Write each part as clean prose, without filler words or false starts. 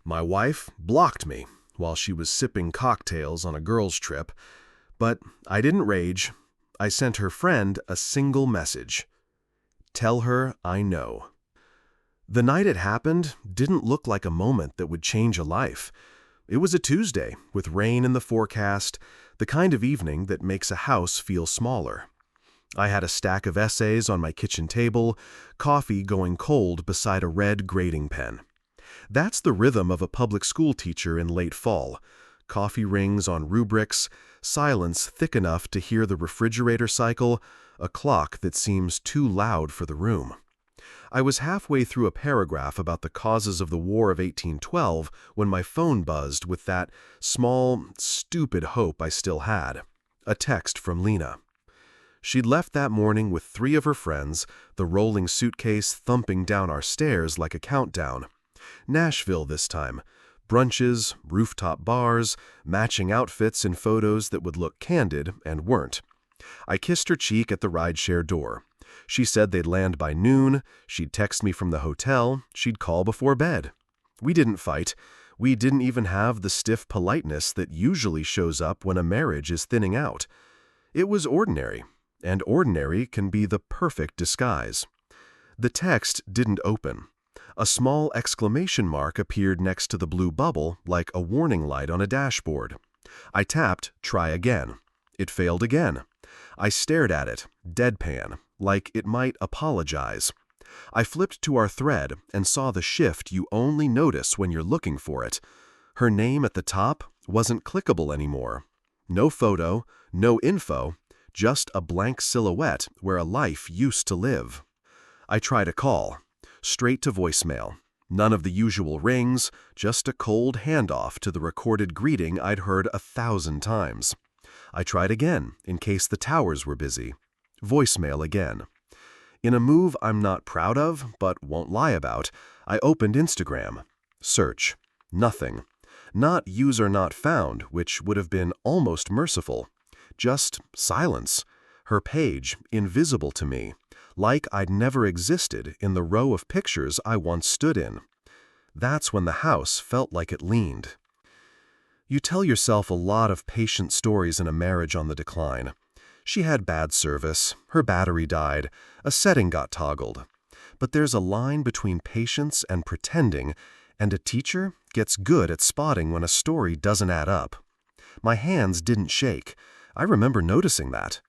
My wife blocked me while she was sipping cocktails on a girls' trip, but I didn't rage. I sent her friend a single message. Tell her I know. The night it happened didn't look like a moment that would change a life. It was a Tuesday, with rain in the forecast, the kind of evening that makes a house feel smaller. I had a stack of essays on my kitchen table, coffee going cold beside a red grading pen. That's the rhythm of a public school teacher in late fall. Coffee rings on rubrics, silence thick enough to hear the refrigerator cycle, a clock that seems too loud for the room. I was halfway through a paragraph about the causes of the War of 1812 when my phone buzzed with that small, stupid hope I still had. A text from Lena. She'd left that morning with 3 of her friends, the rolling suitcase thumping down our stairs like a countdown. Nashville this time. Brunches, rooftop bars, matching outfits in photos that would look candid and weren't. I kissed her cheek at the rideshare door. She said they'd land by noon, she'd text me from the hotel, she'd call before bed. We didn't fight. We didn't even have the stiff politeness that usually shows up when a marriage is thinning out. It was ordinary, and ordinary can be the perfect disguise. The text didn't open. A small exclamation mark appeared next to the blue bubble like a warning light on a dashboard. I tapped "Try again." It failed again. I stared at it, deadpan, like it might apologize. I flipped to our thread and saw the shift you only notice when you're looking for it. Her name at the top wasn't clickable anymore. No photo, no info, just a blank silhouette where a life used to live. I tried a call. Straight to voicemail. None of the usual rings, just a cold handoff to the recorded greeting I'd heard 1,000 times. I tried again, in case the towers were busy. Voicemail again. In a move I'm not proud of, but won't lie about, I opened Instagram. Search. Nothing. Not user not found, which would have been almost merciful. Just silence. Her page, invisible to me. Like I'd never existed in the row of pictures I once stood in. That's when the house felt like it leaned. You tell yourself a lot of patient stories in a marriage on the decline. She had bad service, her battery died, a setting got toggled. But there's a line between patience and pretending, and a teacher gets good at spotting when a story doesn't add up. My hands didn't shake. I remember noticing that.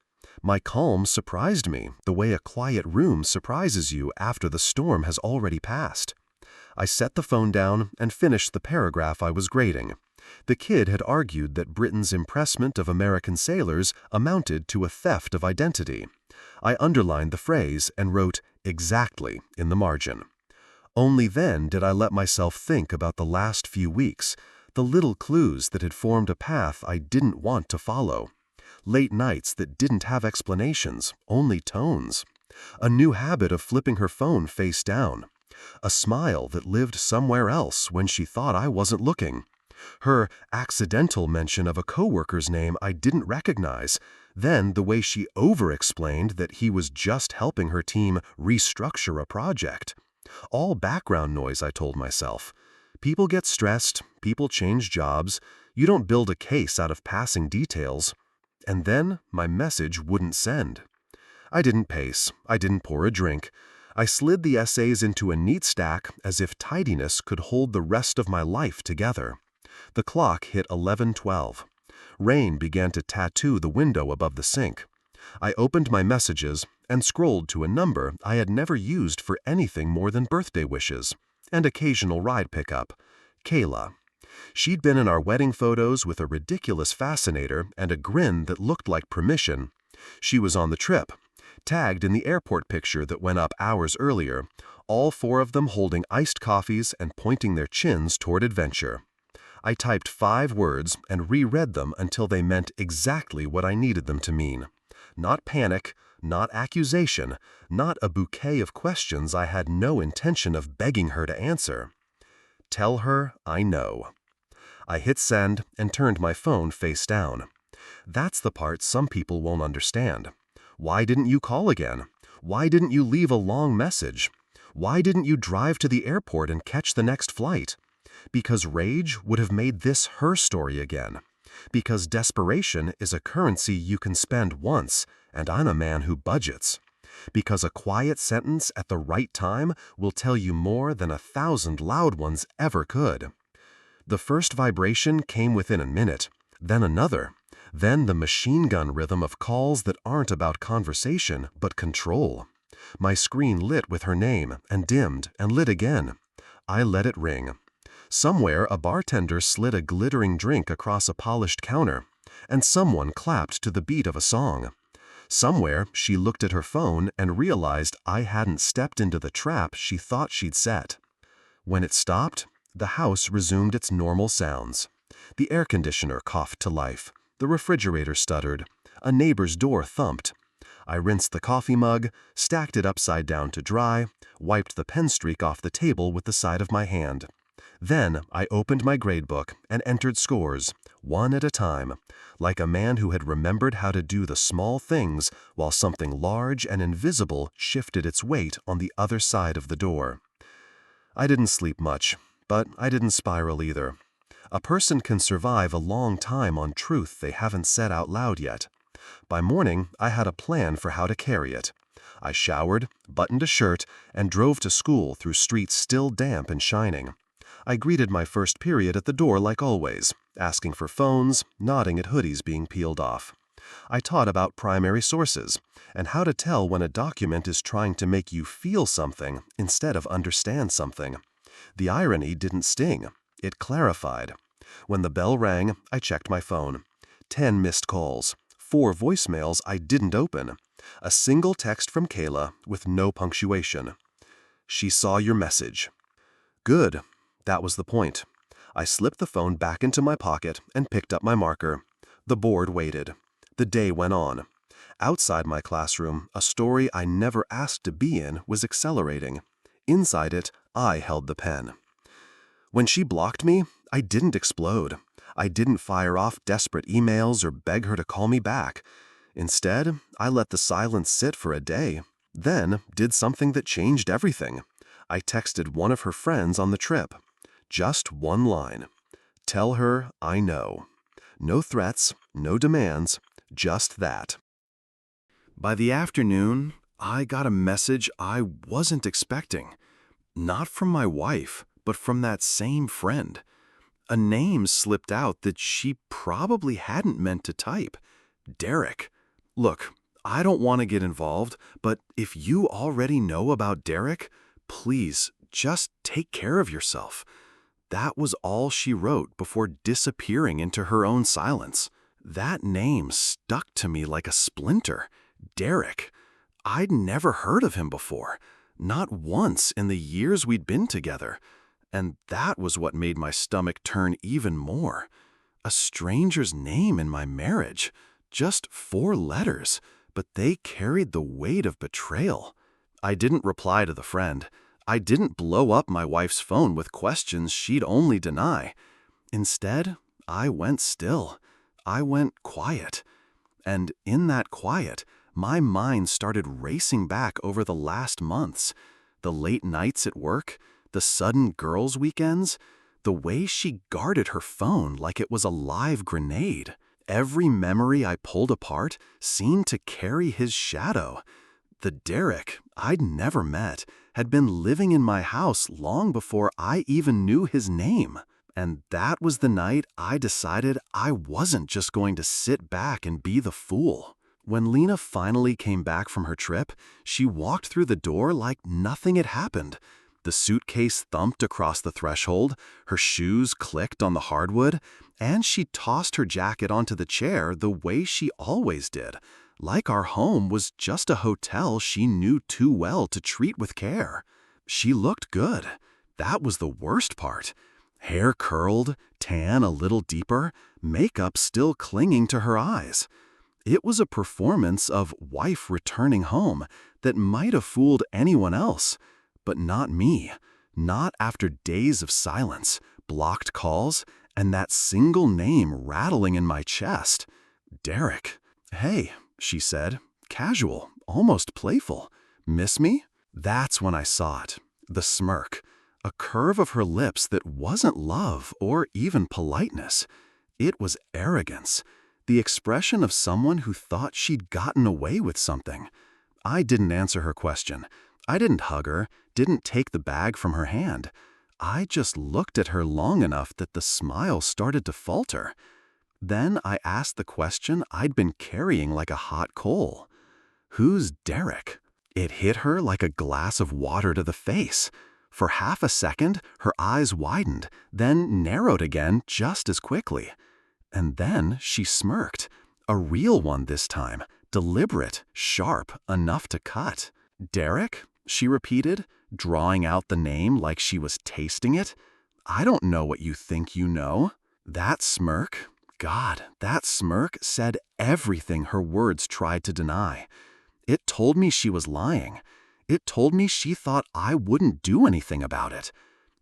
My calm surprised me, the way a quiet room surprises you after the storm has already passed. I set the phone down and finished the paragraph I was grading. The kid had argued that Britain's impressment of American sailors amounted to a theft of identity. I underlined the phrase and wrote "exactly" in the margin. Only then did I let myself think about the last few weeks, the little clues that had formed a path I didn't want to follow. Late nights that didn't have explanations, only tones. A new habit of flipping her phone face down. A smile that lived somewhere else when she thought I wasn't looking. Her accidental mention of a coworker's name I didn't recognize. Then the way she over-explained that he was just helping her team restructure a project. All background noise, I told myself. People get stressed, people change jobs. You don't build a case out of passing details. And then my message wouldn't send. I didn't pace. I didn't pour a drink. I slid the essays into a neat stack as if tidiness could hold the rest of my life together. The clock hit 11:12. Rain began to tattoo the window above the sink. I opened my messages and scrolled to a number I had never used for anything more than birthday wishes and occasional ride pickup. Kayla. She'd been in our wedding photos with a ridiculous fascinator and a grin that looked like permission. She was on the trip, tagged in the airport picture that went up hours earlier, all 4 of them holding iced coffees and pointing their chins toward adventure. I typed 5 words and reread them until they meant exactly what I needed them to mean. Not panic, not accusation, not a bouquet of questions I had no intention of begging her to answer. Tell her I know. I hit send and turned my phone face down. That's the part some people won't understand. Why didn't you call again? Why didn't you leave a long message? Why didn't you drive to the airport and catch the next flight? Because rage would have made this her story again. Because desperation is a currency you can spend once, and I'm a man who budgets. Because a quiet sentence at the right time will tell you more than 1,000 loud ones ever could. The first vibration came within a minute, then another, then the machine gun rhythm of calls that aren't about conversation but control. My screen lit with her name and dimmed and lit again. I let it ring. Somewhere a bartender slid a glittering drink across a polished counter, and someone clapped to the beat of a song. Somewhere she looked at her phone and realized I hadn't stepped into the trap she thought she'd set. When it stopped, the house resumed its normal sounds. The air conditioner coughed to life. The refrigerator stuttered. A neighbor's door thumped. I rinsed the coffee mug, stacked it upside down to dry, wiped the pen streak off the table with the side of my hand. Then I opened my gradebook and entered scores, one at a time, like a man who had remembered how to do the small things while something large and invisible shifted its weight on the other side of the door. I didn't sleep much, but I didn't spiral either. A person can survive a long time on truth they haven't said out loud yet. By morning, I had a plan for how to carry it. I showered, buttoned a shirt, and drove to school through streets still damp and shining. I greeted my first period at the door like always, asking for phones, nodding at hoodies being peeled off. I taught about primary sources, and how to tell when a document is trying to make you feel something instead of understand something. The irony didn't sting. It clarified. When the bell rang, I checked my phone. 10 missed calls, 4 voicemails I didn't open, a single text from Kayla with no punctuation. She saw your message. Good. That was the point. I slipped the phone back into my pocket and picked up my marker. The board waited. The day went on. Outside my classroom, a story I never asked to be in was accelerating. Inside it, I held the pen. When she blocked me, I didn't explode. I didn't fire off desperate emails or beg her to call me back. Instead, I let the silence sit for a day, then did something that changed everything. I texted one of her friends on the trip. Just one line. Tell her I know. No threats, no demands, just that. By the afternoon, I got a message I wasn't expecting. Not from my wife, but from that same friend. A name slipped out that she probably hadn't meant to type. Derek. Look, I don't want to get involved, but if you already know about Derek, please just take care of yourself. That was all she wrote before disappearing into her own silence. That name stuck to me like a splinter. Derek. I'd never heard of him before. Not once in the years we'd been together. And that was what made my stomach turn even more. A stranger's name in my marriage. Just 4 letters, but they carried the weight of betrayal. I didn't reply to the friend. I didn't blow up my wife's phone with questions she'd only deny. Instead, I went still. I went quiet. And in that quiet, my mind started racing back over the last months. The late nights at work, the sudden girls' weekends, the way she guarded her phone like it was a live grenade. Every memory I pulled apart seemed to carry his shadow. The Derek I'd never met had been living in my house long before I even knew his name. And that was the night I decided I wasn't just going to sit back and be the fool. When Lena finally came back from her trip, she walked through the door like nothing had happened. The suitcase thumped across the threshold, her shoes clicked on the hardwood, and she tossed her jacket onto the chair the way she always did, like our home was just a hotel she knew too well to treat with care. She looked good. That was the worst part. Hair curled, tan a little deeper, makeup still clinging to her eyes. It was a performance of wife returning home that might have fooled anyone else. But not me. Not after days of silence, blocked calls, and that single name rattling in my chest. Derek. Hey, she said, casual, almost playful. Miss me? That's when I saw it. The smirk. a curve of her lips that wasn't love or even politeness. It was arrogance, the expression of someone who thought she'd gotten away with something. I didn't answer her question. I didn't hug her, didn't take the bag from her hand. I just looked at her long enough that the smile started to falter. Then I asked the question I'd been carrying like a hot coal. Who's Derek? It hit her like a glass of water to the face. For half a second, her eyes widened, then narrowed again just as quickly. And then she smirked. A real one this time, deliberate, sharp, enough to cut. "Derek?" she repeated, drawing out the name like she was tasting it. "I don't know what you think you know." That smirk, God, that smirk said everything her words tried to deny. It told me she was lying. It told me she thought I wouldn't do anything about it.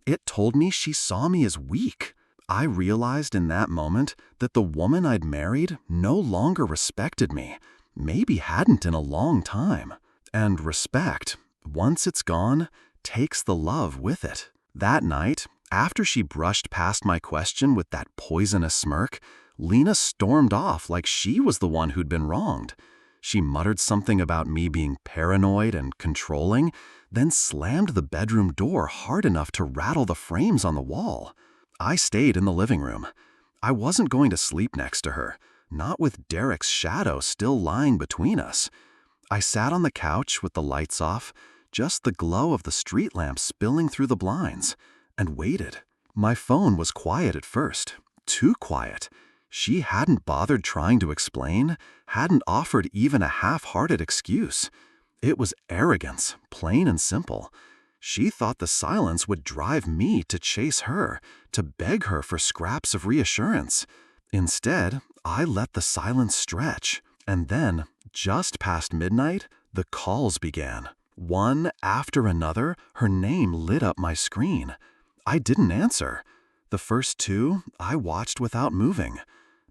It told me she saw me as weak. I realized in that moment that the woman I'd married no longer respected me, maybe hadn't in a long time. And respect, once it's gone, takes the love with it. That night, after she brushed past my question with that poisonous smirk, Lena stormed off like she was the one who'd been wronged. She muttered something about me being paranoid and controlling, then slammed the bedroom door hard enough to rattle the frames on the wall. I stayed in the living room. I wasn't going to sleep next to her, not with Derek's shadow still lying between us. I sat on the couch with the lights off, just the glow of the street lamp spilling through the blinds, and waited. My phone was quiet at first, too quiet. She hadn't bothered trying to explain, hadn't offered even a half-hearted excuse. It was arrogance, plain and simple. She thought the silence would drive me to chase her, to beg her for scraps of reassurance. Instead, I let the silence stretch, and then, just past midnight, the calls began. One after another, her name lit up my screen. I didn't answer. The first two, I watched without moving.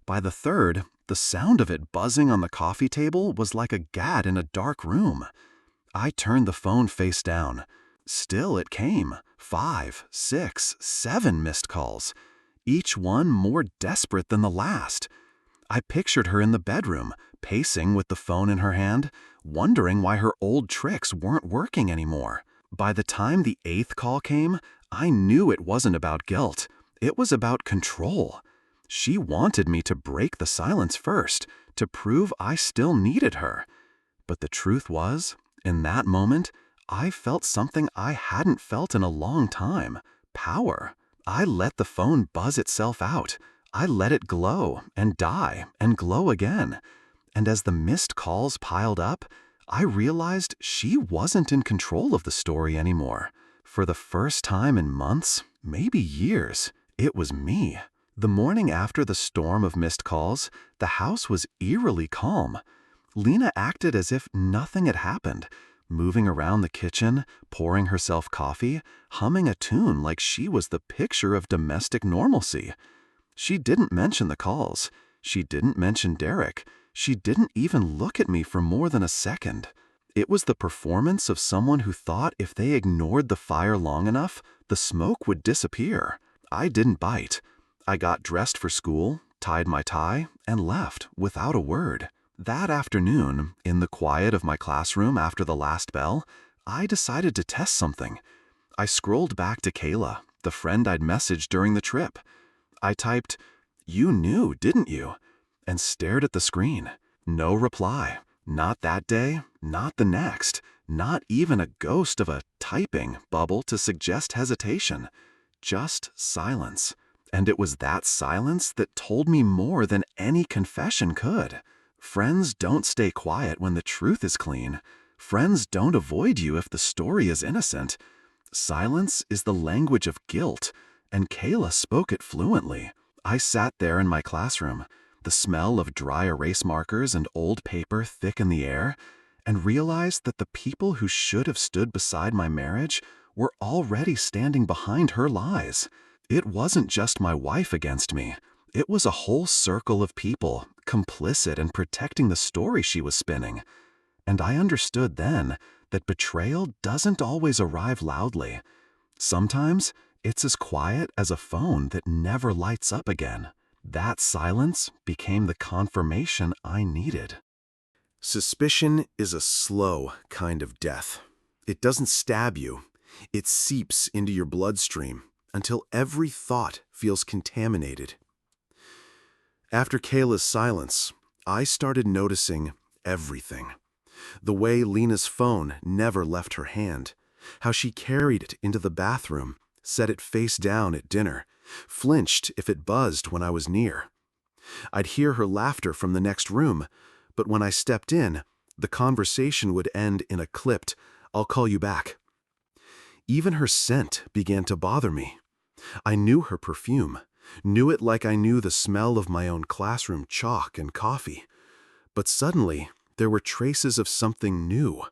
By the third, the sound of it buzzing on the coffee table was like a gat in a dark room. I turned the phone face down. Still it came. 5, 6, 7 missed calls, each one more desperate than the last. I pictured her in the bedroom, pacing with the phone in her hand, wondering why her old tricks weren't working anymore. By the time the 8th call came, I knew it wasn't about guilt. It was about control. She wanted me to break the silence first, to prove I still needed her. But the truth was, in that moment, I felt something I hadn't felt in a long time: power. I let the phone buzz itself out. I let it glow and die and glow again. And as the missed calls piled up, I realized she wasn't in control of the story anymore. For the first time in months, maybe years, it was me. The morning after the storm of missed calls, the house was eerily calm. Lena acted as if nothing had happened, moving around the kitchen, pouring herself coffee, humming a tune like she was the picture of domestic normalcy. She didn't mention the calls. She didn't mention Derek. She didn't even look at me for more than a second. It was the performance of someone who thought if they ignored the fire long enough, the smoke would disappear. I didn't bite. I got dressed for school, tied my tie, and left without a word. That afternoon, in the quiet of my classroom after the last bell, I decided to test something. I scrolled back to Kayla, the friend I'd messaged during the trip. I typed, "You knew, didn't you?" and stared at the screen. No reply. Not that day, not the next, not even a ghost of a typing bubble to suggest hesitation. Just silence. And it was that silence that told me more than any confession could. Friends don't stay quiet when the truth is clean. Friends don't avoid you if the story is innocent. Silence is the language of guilt, and Kayla spoke it fluently. I sat there in my classroom, the smell of dry erase markers and old paper thick in the air, and realized that the people who should have stood beside my marriage were already standing behind her lies. It wasn't just my wife against me. It was a whole circle of people, complicit in protecting the story she was spinning. And I understood then that betrayal doesn't always arrive loudly. Sometimes it's as quiet as a phone that never lights up again. That silence became the confirmation I needed. Suspicion is a slow kind of death. It doesn't stab you. It seeps into your bloodstream until every thought feels contaminated. After Kayla's silence, I started noticing everything. The way Lena's phone never left her hand, how she carried it into the bathroom, set it face down at dinner, flinched if it buzzed when I was near. I'd hear her laughter from the next room, but when I stepped in, the conversation would end in a clipped, "I'll call you back." Even her scent began to bother me. I knew her perfume, knew it like I knew the smell of my own classroom chalk and coffee. But suddenly, there were traces of something new.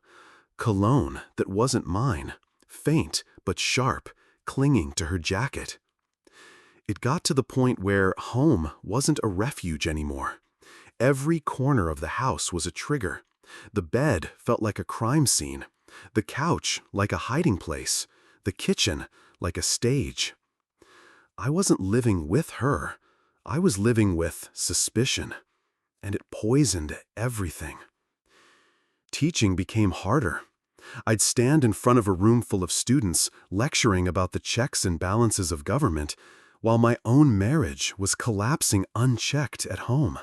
Cologne that wasn't mine, faint but sharp, clinging to her jacket. It got to the point where home wasn't a refuge anymore. Every corner of the house was a trigger. The bed felt like a crime scene, the couch like a hiding place, the kitchen like a stage. I wasn't living with her. I was living with suspicion, and it poisoned everything. Teaching became harder. I'd stand in front of a room full of students lecturing about the checks and balances of government, while my own marriage was collapsing unchecked at home.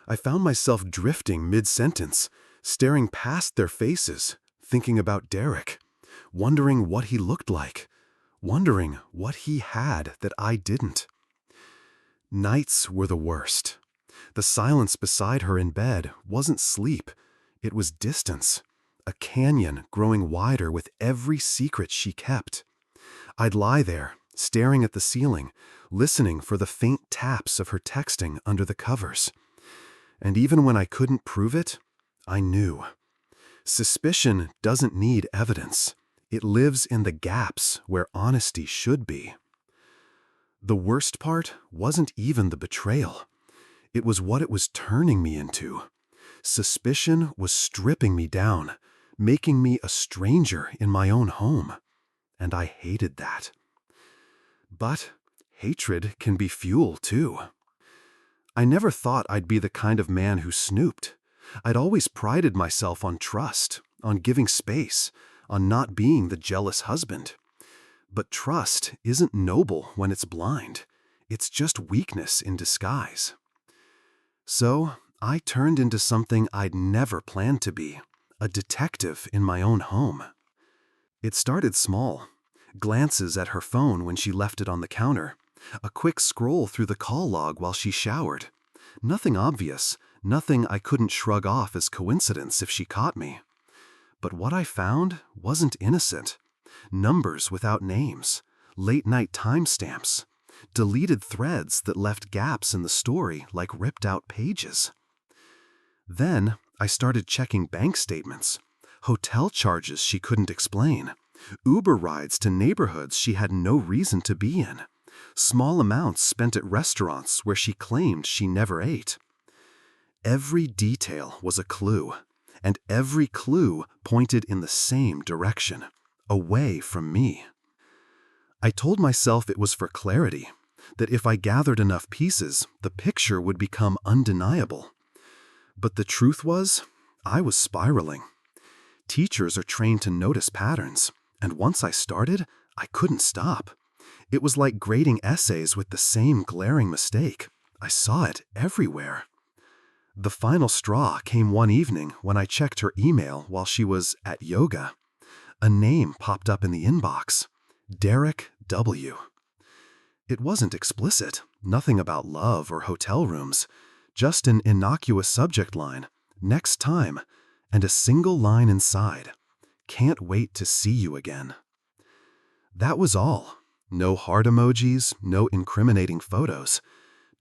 I found myself drifting mid-sentence, staring past their faces, thinking about Derek, wondering what he looked like, wondering what he had that I didn't. Nights were the worst. The silence beside her in bed wasn't sleep, it was distance, a canyon growing wider with every secret she kept. I'd lie there, staring at the ceiling, listening for the faint taps of her texting under the covers. And even when I couldn't prove it, I knew. Suspicion doesn't need evidence. It lives in the gaps where honesty should be. The worst part wasn't even the betrayal. It was what it was turning me into. Suspicion was stripping me down, making me a stranger in my own home. And I hated that. But hatred can be fuel, too. I never thought I'd be the kind of man who snooped. I'd always prided myself on trust, on giving space, on not being the jealous husband. But trust isn't noble when it's blind. It's just weakness in disguise. So I turned into something I'd never planned to be, a detective in my own home. It started small. Glances at her phone when she left it on the counter. A quick scroll through the call log while she showered. Nothing obvious, nothing I couldn't shrug off as coincidence if she caught me. But what I found wasn't innocent. Numbers without names, late-night timestamps, deleted threads that left gaps in the story like ripped-out pages. Then I started checking bank statements, hotel charges she couldn't explain, Uber rides to neighborhoods she had no reason to be in, small amounts spent at restaurants where she claimed she never ate. Every detail was a clue, and every clue pointed in the same direction, away from me. I told myself it was for clarity, that if I gathered enough pieces, the picture would become undeniable. But the truth was, I was spiraling. Teachers are trained to notice patterns, and once I started, I couldn't stop. It was like grading essays with the same glaring mistake. I saw it everywhere. The final straw came one evening when I checked her email while she was at yoga. A name popped up in the inbox. Derek W. It wasn't explicit, nothing about love or hotel rooms, just an innocuous subject line, next time, and a single line inside. Can't wait to see you again. That was all. No heart emojis, no incriminating photos.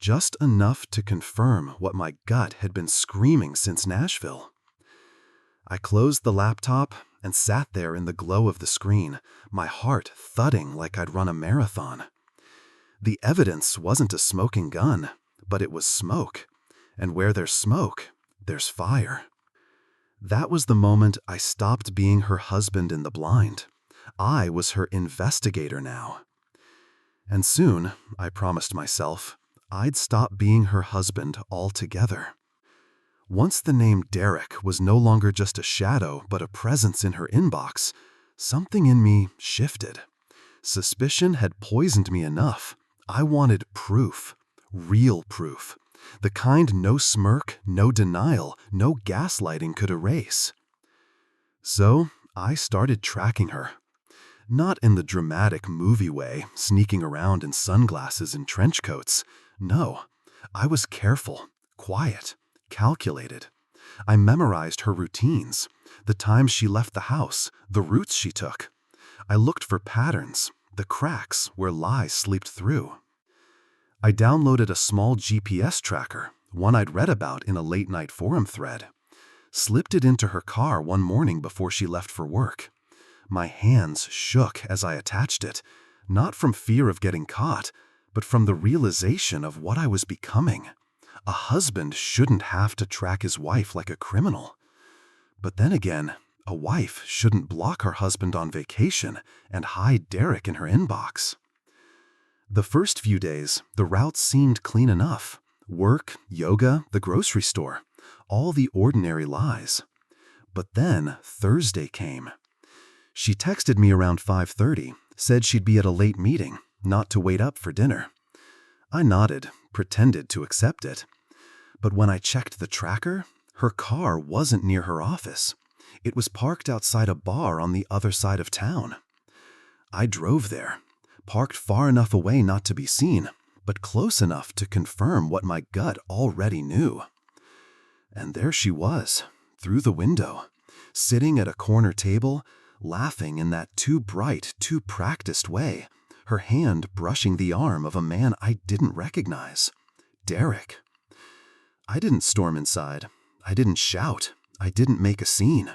Just enough to confirm what my gut had been screaming since Nashville. I closed the laptop and sat there in the glow of the screen, my heart thudding like I'd run a marathon. The evidence wasn't a smoking gun, but it was smoke. And where there's smoke, there's fire. That was the moment I stopped being her husband in the blind. I was her investigator now. And soon, I promised myself, I'd stop being her husband altogether. Once the name Derek was no longer just a shadow but a presence in her inbox, something in me shifted. Suspicion had poisoned me enough. I wanted proof, real proof, the kind no smirk, no denial, no gaslighting could erase. So I started tracking her. Not in the dramatic movie way, sneaking around in sunglasses and trench coats. No, I was careful, quiet, calculated. I memorized her routines, the times she left the house, the routes she took. I looked for patterns, the cracks where lies slipped through. I downloaded a small GPS tracker, one I'd read about in a late-night forum thread. Slipped it into her car one morning before she left for work. My hands shook as I attached it, not from fear of getting caught, but from the realization of what I was becoming. A husband shouldn't have to track his wife like a criminal. But then again, a wife shouldn't block her husband on vacation and hide Derek in her inbox. The first few days, the route seemed clean enough. Work, yoga, the grocery store, all the ordinary lies. But then Thursday came. She texted me around 5:30, said she'd be at a late meeting, not to wait up for dinner. I nodded, pretended to accept it. But when I checked the tracker, her car wasn't near her office. It was parked outside a bar on the other side of town. I drove there, parked far enough away not to be seen, but close enough to confirm what my gut already knew. And there she was, through the window, sitting at a corner table, laughing in that too bright, too practiced way, her hand brushing the arm of a man I didn't recognize. Derek. I didn't storm inside. I didn't shout. I didn't make a scene.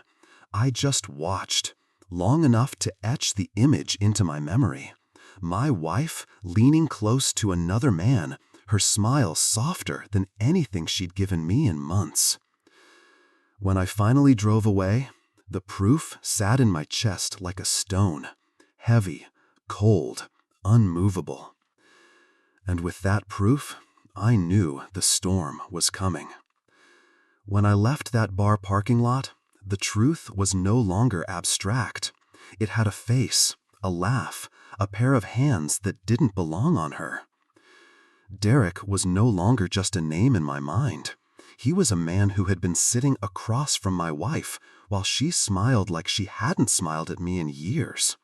I just watched, long enough to etch the image into my memory. My wife leaning close to another man, her smile softer than anything she'd given me in months. When I finally drove away, the proof sat in my chest like a stone, heavy, cold, unmovable. And with that proof, I knew the storm was coming. When I left that bar parking lot, the truth was no longer abstract. It had a face, a laugh, a pair of hands that didn't belong on her. Derek was no longer just a name in my mind. He was a man who had been sitting across from my wife while she smiled like she hadn't smiled at me in years.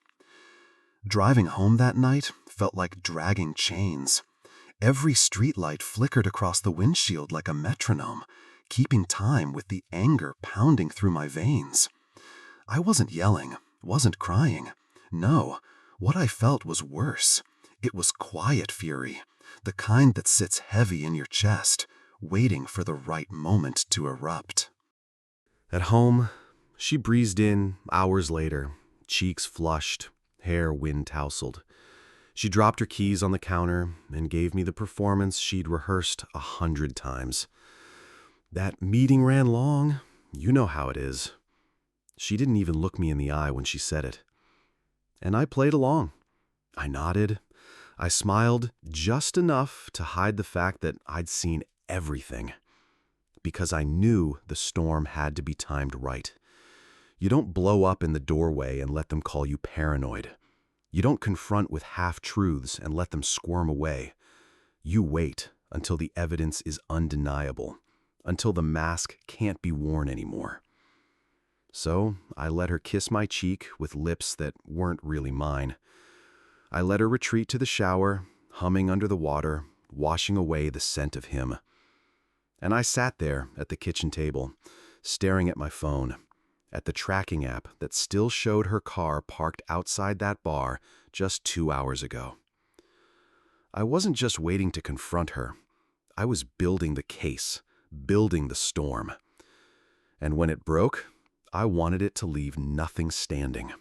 Driving home that night felt like dragging chains. Every streetlight flickered across the windshield like a metronome, keeping time with the anger pounding through my veins. I wasn't yelling, wasn't crying. No, what I felt was worse. It was quiet fury, the kind that sits heavy in your chest, waiting for the right moment to erupt. At home, she breezed in hours later, cheeks flushed, hair wind-tousled. She dropped her keys on the counter and gave me the performance she'd rehearsed 100 times. That meeting ran long. You know how it is. She didn't even look me in the eye when she said it. And I played along. I nodded. I smiled just enough to hide the fact that I'd seen everything. Because I knew the storm had to be timed right. You don't blow up in the doorway and let them call you paranoid. You don't confront with half-truths and let them squirm away. You wait until the evidence is undeniable, until the mask can't be worn anymore. So I let her kiss my cheek with lips that weren't really mine. I let her retreat to the shower, humming under the water, washing away the scent of him. And I sat there at the kitchen table, staring at my phone, at the tracking app that still showed her car parked outside that bar just 2 hours ago. I wasn't just waiting to confront her. I was building the case, building the storm. And when it broke, I wanted it to leave nothing standing.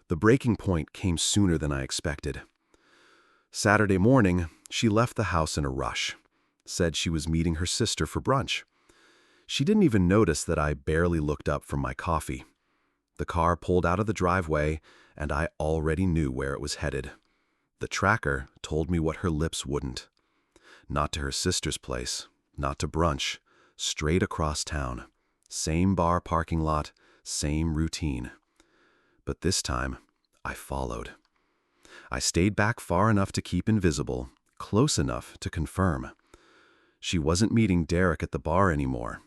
The breaking point came sooner than I expected. Saturday morning, she left the house in a rush, said she was meeting her sister for brunch. She didn't even notice that I barely looked up from my coffee. The car pulled out of the driveway, and I already knew where it was headed. The tracker told me what her lips wouldn't. Not to her sister's place, not to brunch, straight across town. Same bar parking lot, same routine. But this time, I followed. I stayed back far enough to keep invisible, close enough to confirm. She wasn't meeting Derek at the bar anymore.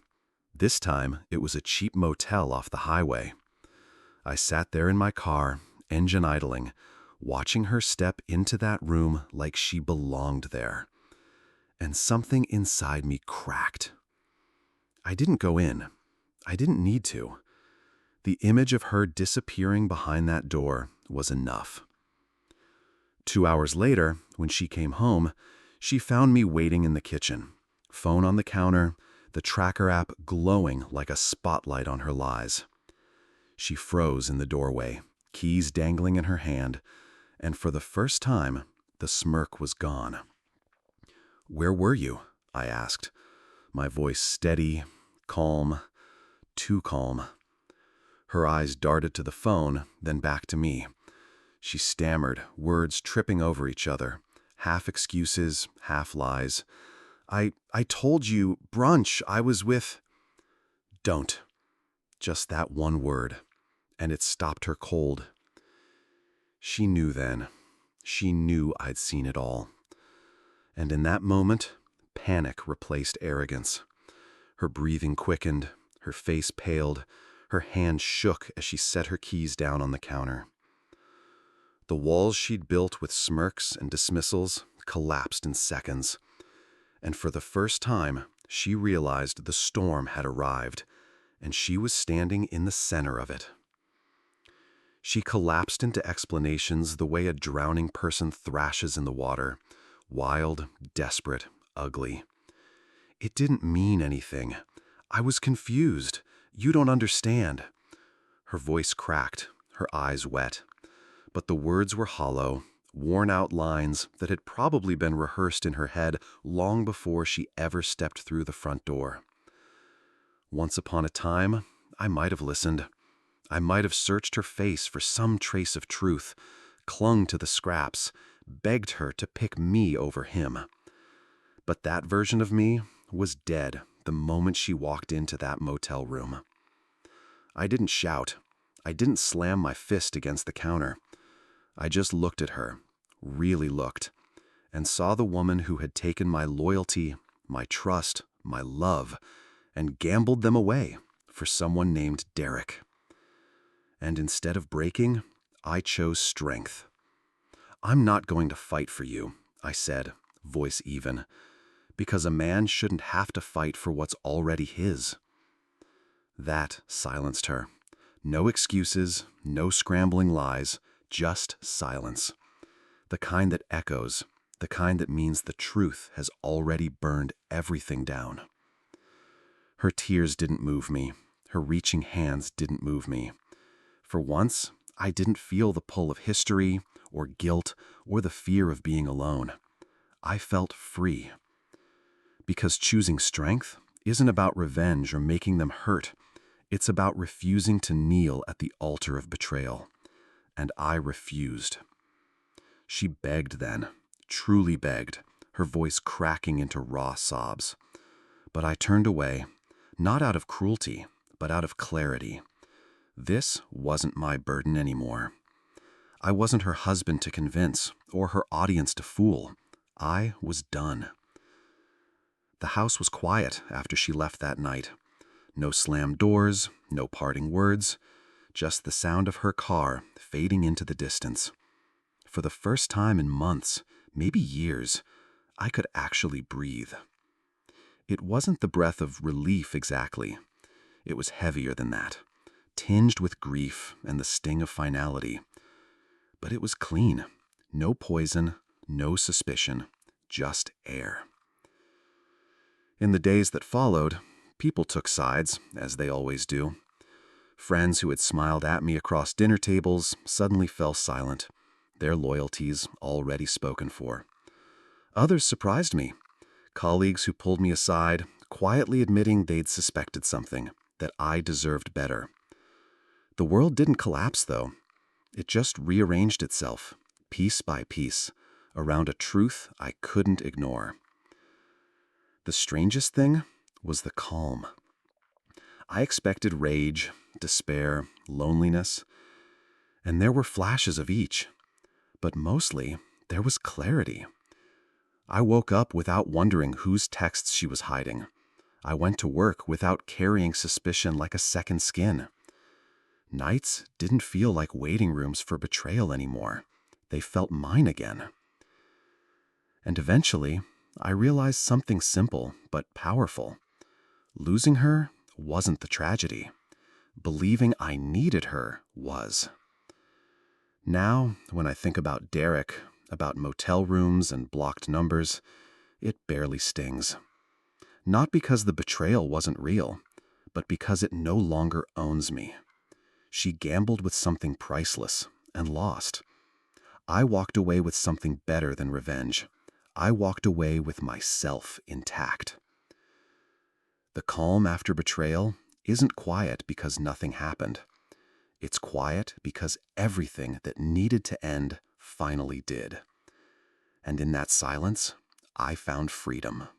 This time, it was a cheap motel off the highway. I sat there in my car, engine idling, watching her step into that room like she belonged there. And something inside me cracked. I didn't go in. I didn't need to. The image of her disappearing behind that door was enough. 2 hours later, when she came home, she found me waiting in the kitchen, phone on the counter, the tracker app glowing like a spotlight on her lies. She froze in the doorway, keys dangling in her hand, and for the first time, the smirk was gone. "Where were you?" I asked, my voice steady, calm, too calm. Her eyes darted to the phone, then back to me. She stammered, words tripping over each other, half excuses, half lies. I told you, brunch, I was with—" "Don't." Just that one word, and it stopped her cold. She knew then. She knew I'd seen it all. And in that moment, panic replaced arrogance. Her breathing quickened, her face paled, her hand shook as she set her keys down on the counter. The walls she'd built with smirks and dismissals collapsed in seconds. And for the first time, she realized the storm had arrived, and she was standing in the center of it. She collapsed into explanations the way a drowning person thrashes in the water, wild, desperate, ugly. "It didn't mean anything. I was confused. You don't understand." Her voice cracked, her eyes wet. But the words were hollow, worn-out lines that had probably been rehearsed in her head long before she ever stepped through the front door. Once upon a time, I might have listened. I might have searched her face for some trace of truth, clung to the scraps, begged her to pick me over him. But that version of me was dead the moment she walked into that motel room. I didn't shout. I didn't slam my fist against the counter. I just looked at her, really looked, and saw the woman who had taken my loyalty, my trust, my love, and gambled them away for someone named Derek. And instead of breaking, I chose strength. "I'm not going to fight for you," I said, voice even, "because a man shouldn't have to fight for what's already his." That silenced her. No excuses, no scrambling lies, just silence. The kind that echoes, the kind that means the truth has already burned everything down. Her tears didn't move me. Her reaching hands didn't move me. For once, I didn't feel the pull of history, or guilt, or the fear of being alone. I felt free. Because choosing strength isn't about revenge or making them hurt. It's about refusing to kneel at the altar of betrayal. And I refused. She begged then, truly begged, her voice cracking into raw sobs. But I turned away, not out of cruelty, but out of clarity. This wasn't my burden anymore. I wasn't her husband to convince, or her audience to fool. I was done. The house was quiet after she left that night. No slammed doors, no parting words, just the sound of her car fading into the distance. For the first time in months, maybe years, I could actually breathe. It wasn't the breath of relief exactly. It was heavier than that, tinged with grief and the sting of finality. But it was clean. No poison, no suspicion, just air. In the days that followed, people took sides, as they always do. Friends who had smiled at me across dinner tables suddenly fell silent, their loyalties already spoken for. Others surprised me. Colleagues who pulled me aside, quietly admitting they'd suspected something, that I deserved better. The world didn't collapse, though. It just rearranged itself, piece by piece, around a truth I couldn't ignore. The strangest thing was the calm. I expected rage, despair, loneliness, and there were flashes of each. But mostly, there was clarity. I woke up without wondering whose texts she was hiding. I went to work without carrying suspicion like a second skin. Nights didn't feel like waiting rooms for betrayal anymore. They felt mine again. And eventually, I realized something simple but powerful. Losing her wasn't the tragedy. Believing I needed her was. Now, when I think about Derek, about motel rooms and blocked numbers, it barely stings. Not because the betrayal wasn't real, but because it no longer owns me. She gambled with something priceless and lost. I walked away with something better than revenge. I walked away with myself intact. The calm after betrayal isn't quiet because nothing happened. It's quiet because everything that needed to end finally did. And in that silence, I found freedom.